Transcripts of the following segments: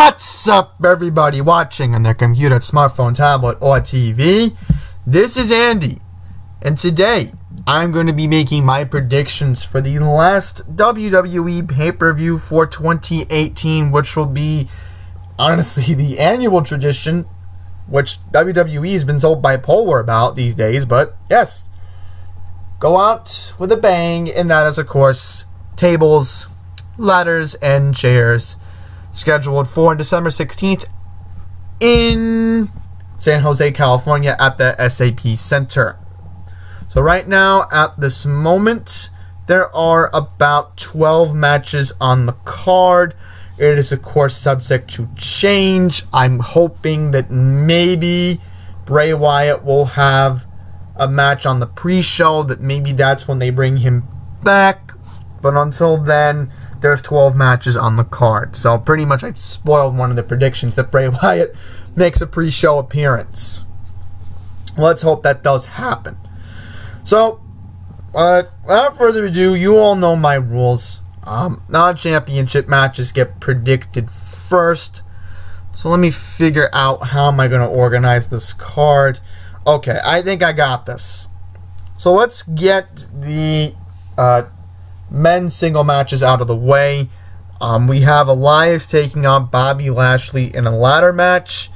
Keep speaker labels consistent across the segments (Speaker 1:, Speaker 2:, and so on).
Speaker 1: What's up, everybody watching on their computer, smartphone, tablet, or TV? This is Andy, and today I'm going to be making my predictions for the last WWE pay-per-view for 2018, which will be, honestly, the annual tradition, which WWE has been so bipolar about these days, but yes, go out with a bang, and that is, of course, tables, ladders, and chairs, scheduled for December 16th in San Jose, California at the SAP Center. So right now, at this moment, there are about 12 matches on the card. It is, of course, subject to change. I'm hoping that maybe Bray Wyatt will have a match on the pre-show, that maybe that's when they bring him back. But until then, there's 12 matches on the card. So pretty much I spoiled one of the predictions that Bray Wyatt makes a pre-show appearance. Let's hope that does happen. So, without further ado, you all know my rules. Non-championship matches get predicted first. So let me figure out how am I going to organize this card. Okay, I think I got this. So let's get the men's single matches out of the way. We have Elias taking on Bobby Lashley in a ladder match.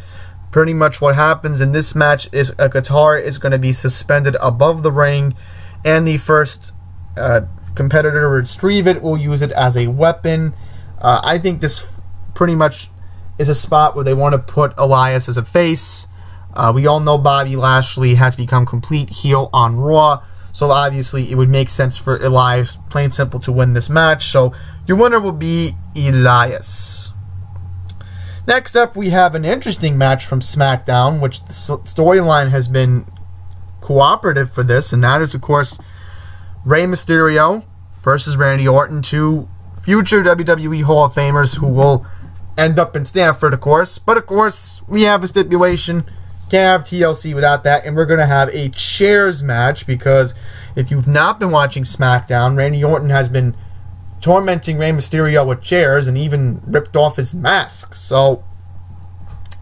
Speaker 1: Pretty much what happens in this match is a guitar is going to be suspended above the ring, and the first competitor to retrieve it will use it as a weapon. I think this pretty much is a spot where they want to put Elias as a face. We all know Bobby Lashley has become complete heel on Raw, so obviously it would make sense for Elias, plain and simple, to win this match. So your winner will be Elias. Next up, we have an interesting match from SmackDown, which the storyline has been cooperative for this, and that is, of course, Rey Mysterio versus Randy Orton, two future WWE Hall of Famers who will end up in Stanford, of course. But, of course, we have a stipulation. Can't have TLC without that, and we're going to have a chairs match, because if you've not been watching SmackDown, Randy Orton has been tormenting Rey Mysterio with chairs and even ripped off his mask. So,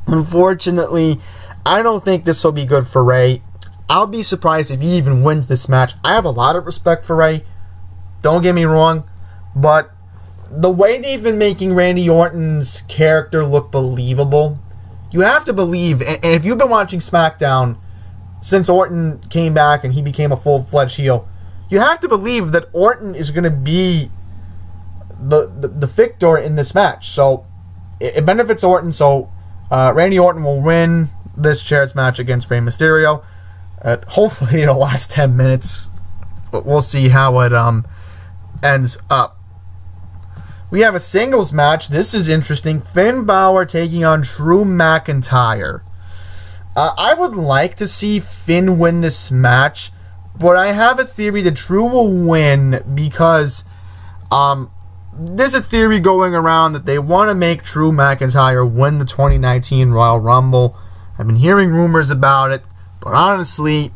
Speaker 1: unfortunately, I don't think this will be good for Rey. I'll be surprised if he even wins this match. I have a lot of respect for Rey, don't get me wrong, but the way they've been making Randy Orton's character look believable, you have to believe, and if you've been watching SmackDown since Orton came back and he became a full-fledged heel, you have to believe that Orton is going to be the victor in this match. So it benefits Orton. So Randy Orton will win this chairs match against Rey Mysterio. Hopefully it'll last 10 minutes, but we'll see how it ends up. We have a singles match. This is interesting. Finn Balor taking on Drew McIntyre. I would like to see Finn win this match, but I have a theory that Drew will win, because there's a theory going around that they want to make Drew McIntyre win the 2019 Royal Rumble. I've been hearing rumors about it, but honestly,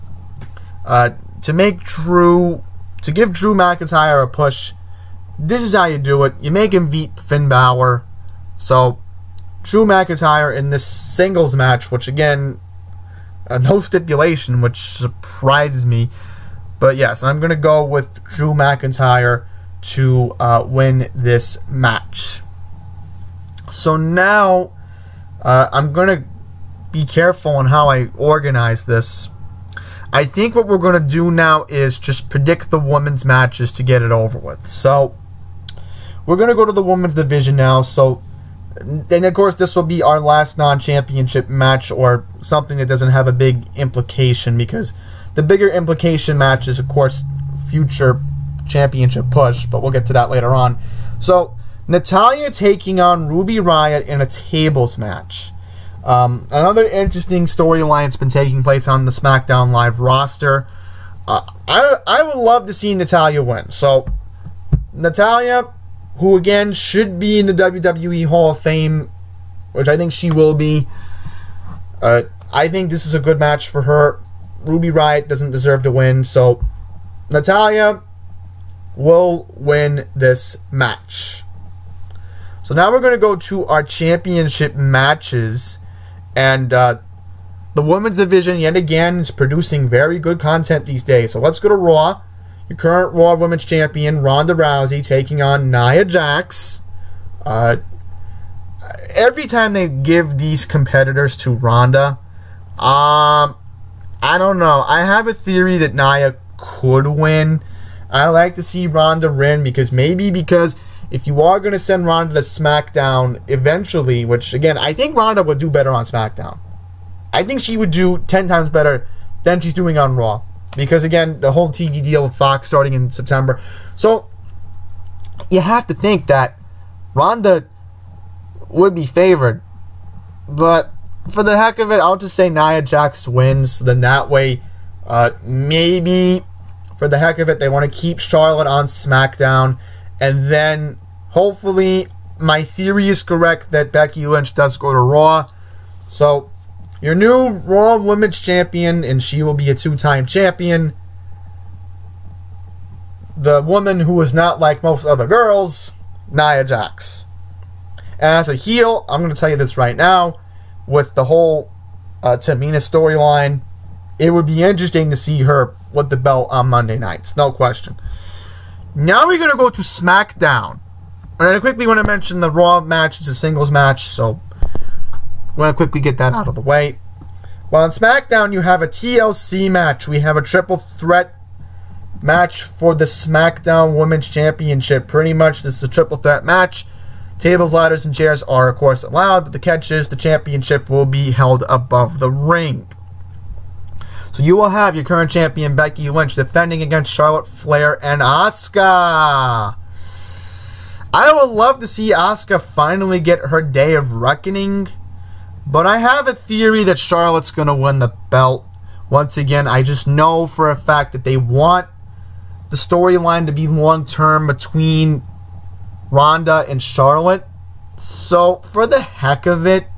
Speaker 1: to give Drew McIntyre a push, this is how you do it. You make him beat Finn Balor. So, Drew McIntyre in this singles match, which again, no stipulation, which surprises me. But yes, I'm going to go with Drew McIntyre to win this match. So now, I'm going to be careful on how I organize this. I think what we're going to do now is just predict the women's matches to get it over with. So, we're going to go to the women's division now. So, and of course, this will be our last non-championship match, or something that doesn't have a big implication, because the bigger implication match is, of course, future championship push, but we'll get to that later on. So, Natalya taking on Ruby Riott in a tables match. Another interesting storyline that's been taking place on the SmackDown Live roster. I would love to see Natalya win. So, Natalya, who again should be in the WWE Hall of Fame, which I think she will be. I think this is a good match for her. Ruby Riott doesn't deserve to win, so Natalya will win this match. So now we're going to go to our championship matches. And the women's division, yet again, is producing very good content these days. So let's go to Raw. Your current Raw Women's Champion, Ronda Rousey, taking on Nia Jax. Every time they give these competitors to Ronda, I don't know. I have a theory that Nia could win. I like to see Ronda win because if you are going to send Ronda to SmackDown eventually, which again, I think Ronda would do better on SmackDown. I think she would do 10 times better than she's doing on Raw. Because again, the whole TV deal with Fox starting in September. So, you have to think that Ronda would be favored. But for the heck of it, I'll just say Nia Jax wins. Then that way, maybe for the heck of it, they want to keep Charlotte on SmackDown. And then, hopefully, my theory is correct that Becky Lynch does go to Raw. So, your new Raw Women's Champion, and she will be a 2-time champion. The woman who is not like most other girls, Nia Jax. As a heel, I'm going to tell you this right now, with the whole Tamina storyline, it would be interesting to see her with the belt on Monday nights, no question. Now we're going to go to SmackDown. And I quickly want to mention the Raw match. It's a singles match, so I'm going to quickly get that out of the way. Well, on SmackDown, you have a TLC match. We have a triple threat match for the SmackDown Women's Championship. Pretty much, this is a triple threat match. Tables, ladders, and chairs are, of course, allowed, but the catch is the championship will be held above the ring. So you will have your current champion, Becky Lynch, defending against Charlotte Flair and Asuka. I would love to see Asuka finally get her day of reckoning, but I have a theory that Charlotte's going to win the belt. Once again, I just know for a fact that they want the storyline to be long-term between Ronda and Charlotte. So, for the heck of it,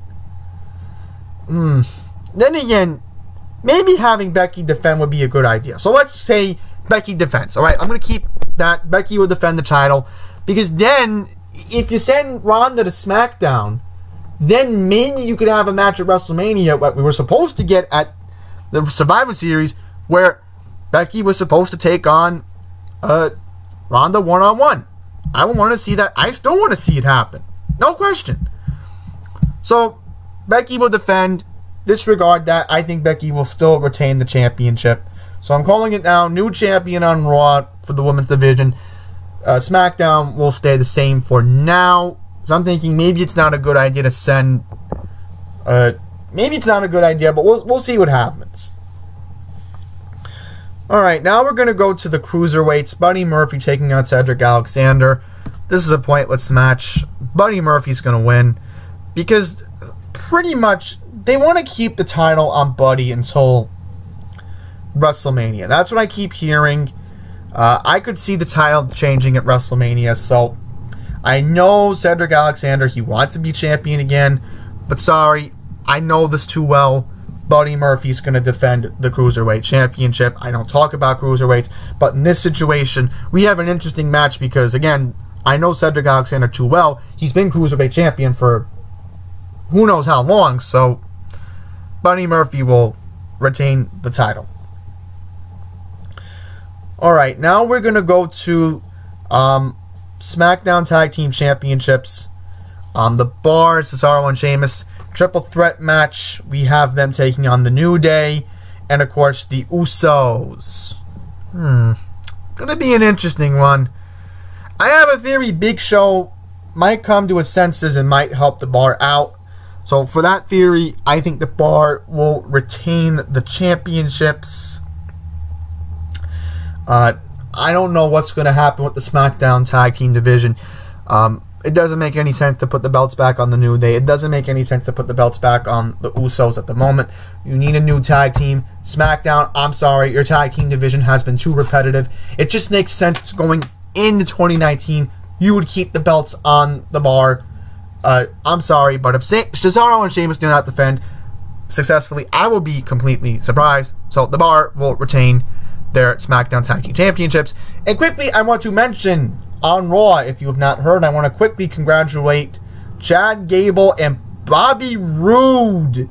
Speaker 1: then again, maybe having Becky defend would be a good idea. So let's say Becky defends. Alright, I'm going to keep that. Becky will defend the title. Because then, if you send Ronda to SmackDown, then maybe you could have a match at WrestleMania, what we were supposed to get at the Survivor Series, where Becky was supposed to take on Ronda one-on-one. I would want to see that. I still want to see it happen. No question. So, Becky will defend. Disregard that. I think Becky will still retain the championship. So, I'm calling it now. New champion on Raw for the women's division. SmackDown will stay the same for now. So, I'm thinking maybe it's not a good idea to send... maybe it's not a good idea, but we'll see what happens. Alright, now we're going to go to the Cruiserweights. Buddy Murphy taking on Cedric Alexander. This is a pointless match. Buddy Murphy's going to win. Because pretty much they want to keep the title on Buddy until WrestleMania. That's what I keep hearing. I could see the title changing at WrestleMania. So I know Cedric Alexander, he wants to be champion again. But sorry, I know this too well. Buddy Murphy's going to defend the Cruiserweight Championship. I don't talk about Cruiserweights, but in this situation, we have an interesting match because, again, I know Cedric Alexander too well. He's been Cruiserweight Champion for who knows how long, so Buddy Murphy will retain the title. Alright, now we're going to go to SmackDown Tag Team Championships. The Bar, Cesaro and Sheamus. Triple threat match. We have them taking on the New Day. And, of course, the Usos. Gonna be an interesting one. I have a theory Big Show might come to his senses and might help the Bar out. So, for that theory, I think the Bar will retain the championships. I don't know what's going to happen with the SmackDown Tag Team division. It doesn't make any sense to put the belts back on the New Day. It doesn't make any sense to put the belts back on the Usos at the moment. You need a new tag team. SmackDown, I'm sorry, your tag team division has been too repetitive. It just makes sense going into 2019. You would keep the belts on the Bar. I'm sorry, but if Cesaro and Sheamus do not defend successfully, I will be completely surprised. So the Bar will retain their SmackDown Tag Team Championships. And quickly, I want to mention on Raw, if you have not heard, I want to quickly congratulate Chad Gable and Bobby Roode.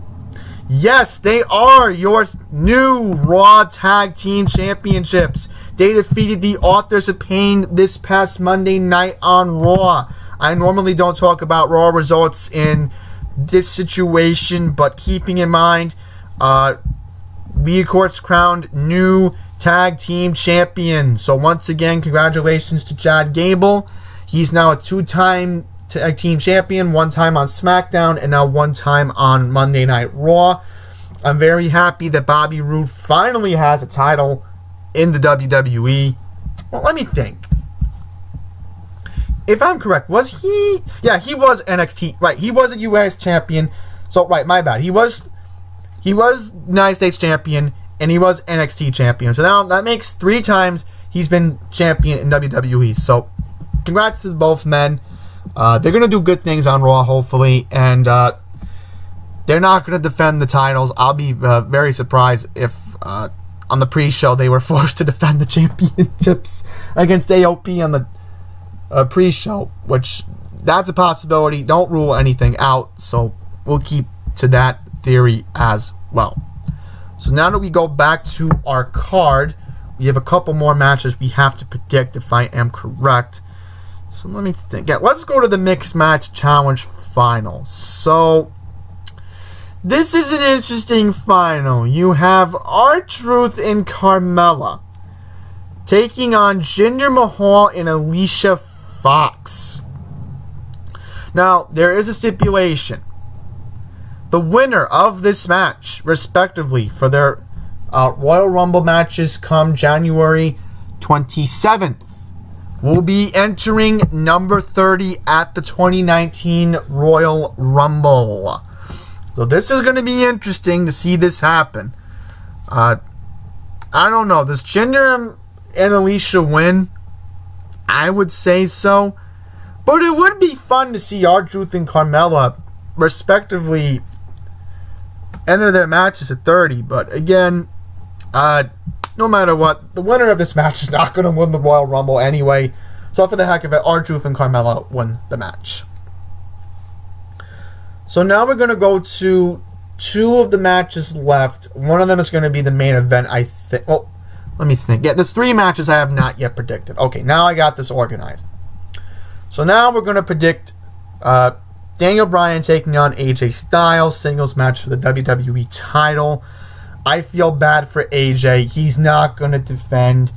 Speaker 1: Yes, they are your new Raw Tag Team Championships. They defeated the Authors of Pain this past Monday night on Raw. I normally don't talk about Raw results in this situation, but keeping in mind, we of course crowned new Tag Team Champions. So once again, congratulations to Chad Gable. He's now a 2-time Tag Team Champion, 1 time on SmackDown, and now 1 time on Monday Night Raw. I'm very happy that Bobby Roode finally has a title in the WWE. Well, let me think. If I'm correct, was he... Yeah, he was NXT. Right, he was a US champion. So, right, my bad. He was United States champion, and he was NXT champion. So now that makes 3 times he's been champion in WWE. So, congrats to both men. They're going to do good things on Raw, hopefully, and they're not going to defend the titles. I'll be very surprised if on the pre-show they were forced to defend the championships against AOP on the pre-show, which that's a possibility. Don't rule anything out, so we'll keep to that theory as well. So now that we go back to our card, we have a couple more matches we have to predict if I am correct. So let me think. Yeah, let's go to the Mixed Match Challenge Final. So this is an interesting final. You have R-Truth and Carmella taking on Jinder Mahal and Alicia Fox. Now, there is a stipulation. The winner of this match, respectively, for their Royal Rumble matches come January 27th, will be entering number 30 at the 2019 Royal Rumble. So this is going to be interesting to see this happen. I don't know. Does Jinder and Alicia win? I would say so. But it would be fun to see R-Truth and Carmella, respectively, enter their matches at 30. But again, no matter what, the winner of this match is not going to win the Royal Rumble anyway. So for the heck of it, R-Truth and Carmella win the match. So now we're going to go to 2 of the matches left. One of them is going to be the main event, I think. Well, let me think. Yeah, there's 3 matches I have not yet predicted. Okay, now I got this organized. So now we're going to predict Daniel Bryan taking on AJ Styles, singles match for the WWE title. I feel bad for AJ. He's not going to defend.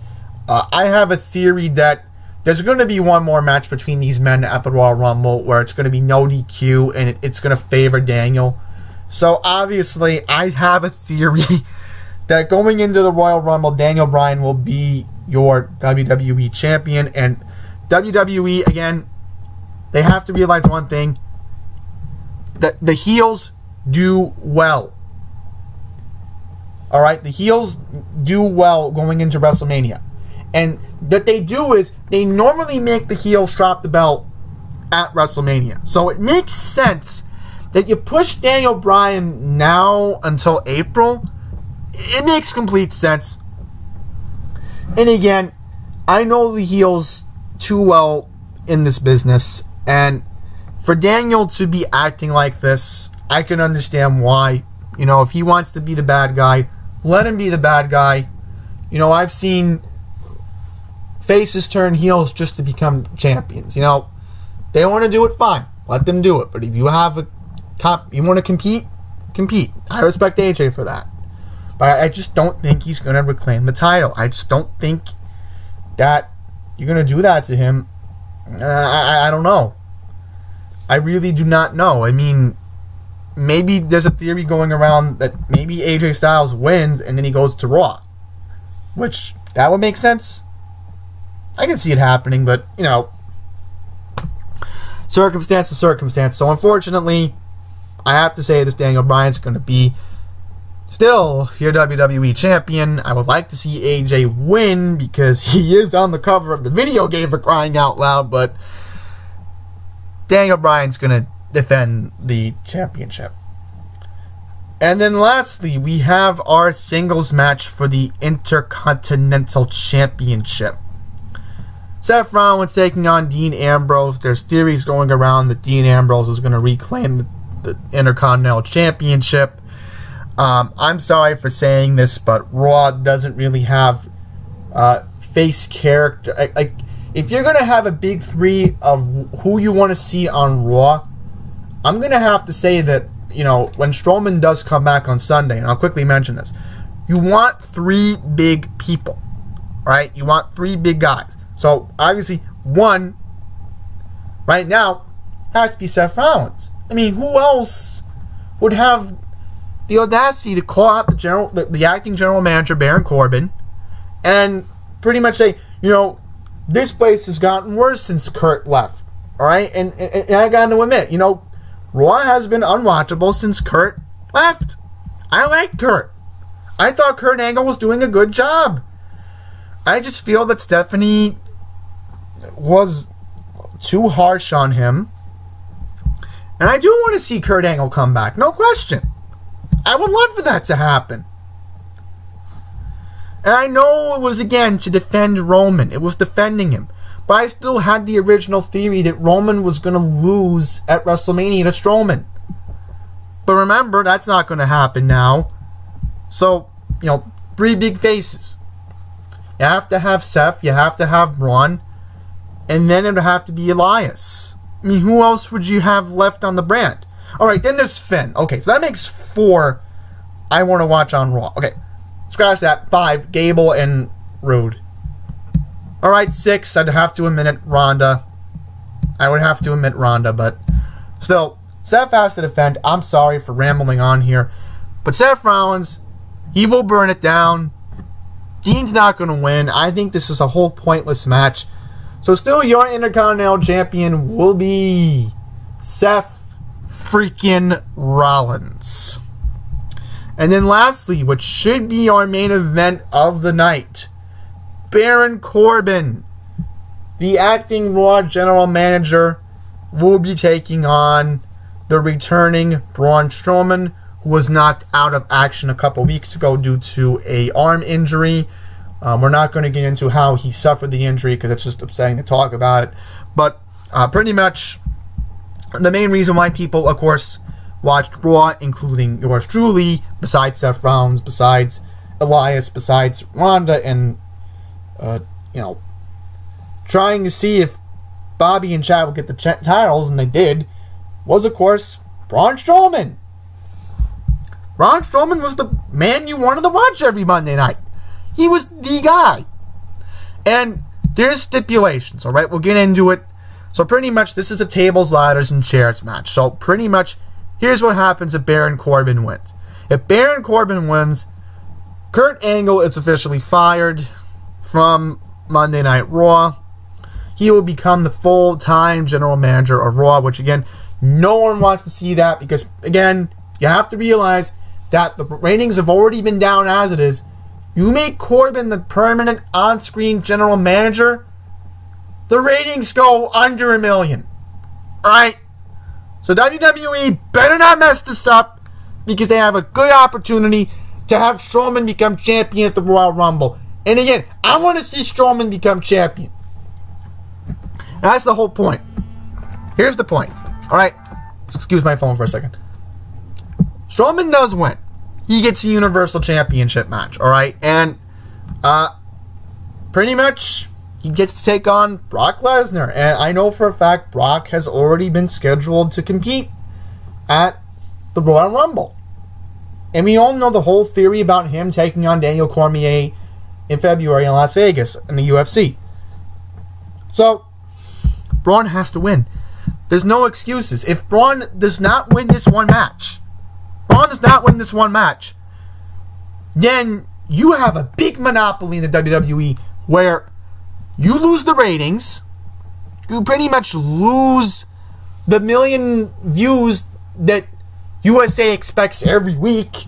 Speaker 1: I have a theory that there's going to be one more match between these men at the Royal Rumble where it's going to be no DQ and it's going to favor Daniel. So obviously, I have a theory that going into the Royal Rumble, Daniel Bryan will be your WWE champion. And WWE, again, they have to realize one thing. That the heels do well. Alright, the heels do well going into WrestleMania. And what they do is, they normally make the heels drop the belt at WrestleMania. So it makes sense that you push Daniel Bryan now until April. It makes complete sense. And again, I know the heels too well in this business. And for Daniel to be acting like this, I can understand why. You know, if he wants to be the bad guy, let him be the bad guy. You know, I've seen faces turn heels just to become champions. You know, they want to do it, fine. Let them do it. But if you have you want to compete, compete. I respect AJ for that. But I just don't think he's going to reclaim the title. I just don't think that you're going to do that to him. I don't know. I really do not know. I mean, maybe there's a theory going around that maybe AJ Styles wins and then he goes to Raw. Which, that would make sense. I can see it happening, but, you know, circumstance to circumstance. So, unfortunately, I have to say this Daniel Bryan's going to be still your WWE champion. I would like to see AJ win because he is on the cover of the video game, for crying out loud, but Daniel Bryan's going to defend the championship. And then lastly, we have our singles match for the Intercontinental Championship. Seth Rollins taking on Dean Ambrose. There's theories going around that Dean Ambrose is going to reclaim the Intercontinental Championship. I'm sorry for saying this, but Raw doesn't really have face character. Like, if you're going to have a big three of who you want to see on Raw, I'm going to have to say that, you know, when Strowman does come back on Sunday, and I'll quickly mention this, you want three big people, right? You want three big guys. So, obviously, one, right now, has to be Seth Rollins. I mean, who else would have the audacity to call out the acting general manager, Baron Corbin, and pretty much say, you know, this place has gotten worse since Kurt left, all right? And I got to admit, you know, Raw has been unwatchable since Kurt left. I liked Kurt. I thought Kurt Angle was doing a good job. I just feel that Stephanie was too harsh on him. And I do want to see Kurt Angle come back, no question. I would love for that to happen. And I know it was, again, to defend Roman. It was defending him. But I still had the original theory that Roman was going to lose at WrestleMania to Strowman. But remember, that's not going to happen now. So, you know, three big faces. You have to have Seth, you have to have Braun, and then it would have to be Elias. I mean, who else would you have left on the brand? Alright, then there's Finn. Okay, so that makes 4 I want to watch on Raw. Okay, scratch that. 5, Gable and Rude. Alright, 6, I'd have to admit it, Ronda. I would have to admit Ronda, but still, Seth has to defend. I'm sorry for rambling on here. But Seth Rollins, he will burn it down. Dean's not going to win. I think this is a whole pointless match. So still, your Intercontinental Champion will be Seth freaking Rollins. And then lastly, what should be our main event of the night, Baron Corbin, the acting Raw General Manager, will be taking on the returning Braun Strowman, who was knocked out of action a couple weeks ago due to an arm injury. We're not going to get into how he suffered the injury because it's just upsetting to talk about it. But pretty much the main reason why people, of course, watched Raw, including yours truly, besides Seth Rollins, besides Elias, besides Ronda, and, you know, trying to see if Bobby and Chad would get the titles, and they did, was, of course, Braun Strowman. Braun Strowman was the man you wanted to watch every Monday night. He was the guy. And there's stipulations, alright? We'll get into it. So pretty much this is a tables, ladders, and chairs match. So pretty much here's what happens if Baron Corbin wins. If Baron Corbin wins, Kurt Angle is officially fired from Monday Night Raw. He will become the full-time general manager of Raw, which again, no one wants to see that because, again, you have to realize that the ratings have already been down as it is. You make Corbin the permanent on-screen general manager, the ratings go under 1 million. Alright? So WWE better not mess this up because they have a good opportunity to have Strowman become champion at the Royal Rumble. And again, I want to see Strowman become champion. And that's the whole point. Here's the point. Alright? Excuse my phone for a second. Strowman does win. He gets a Universal Championship match, alright? And, pretty much, he gets to take on Brock Lesnar. And I know for a fact Brock has already been scheduled to compete at the Royal Rumble. And we all know the whole theory about him taking on Daniel Cormier in February in Las Vegas in the UFC. So, Braun has to win. There's no excuses. If Braun does not win this one match, then you have a big monopoly in the WWE where you lose the ratings, you pretty much lose the 1 million views that USA expects every week,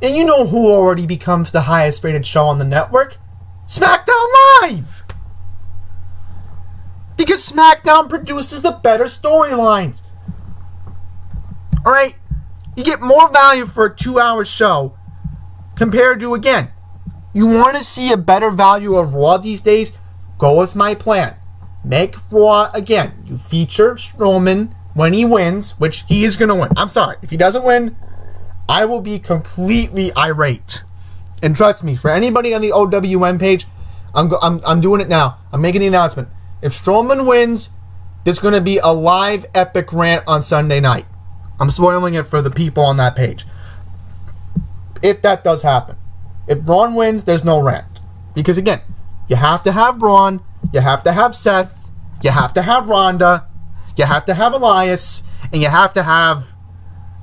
Speaker 1: and you know who already becomes the highest rated show on the network? SmackDown Live! Because SmackDown produces the better storylines. Alright? You get more value for a 2-hour show compared to, again, you want to see a better value of Raw these days? go with my plan. Make Raw, again, you feature Strowman when he wins, which he is going to win. I'm sorry. If he doesn't win, I will be completely irate. And trust me, for anybody on the OWM page, I'm doing it now. I'm making the announcement. If Strowman wins, there's going to be a live epic rant on Sunday night. I'm spoiling it for the people on that page. If that does happen. If Braun wins, there's no rant. Because again, you have to have Braun, you have to have Seth, you have to have Ronda, you have to have Elias, and you have to have,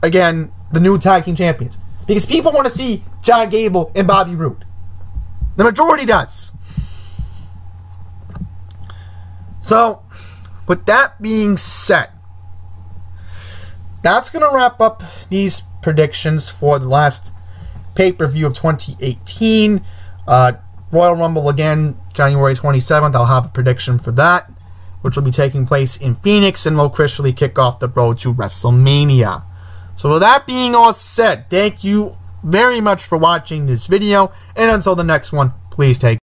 Speaker 1: again, the new tag team champions. Because people want to see John Gable and Bobby Roode. The majority does. So, with that being said, that's going to wrap up these predictions for the last pay-per-view of 2018. Royal Rumble again, January 27th. I'll have a prediction for that, which will be taking place in Phoenix and will officially kick off the road to WrestleMania. So with that being all said, thank you very much for watching this video, and until the next one, please take care.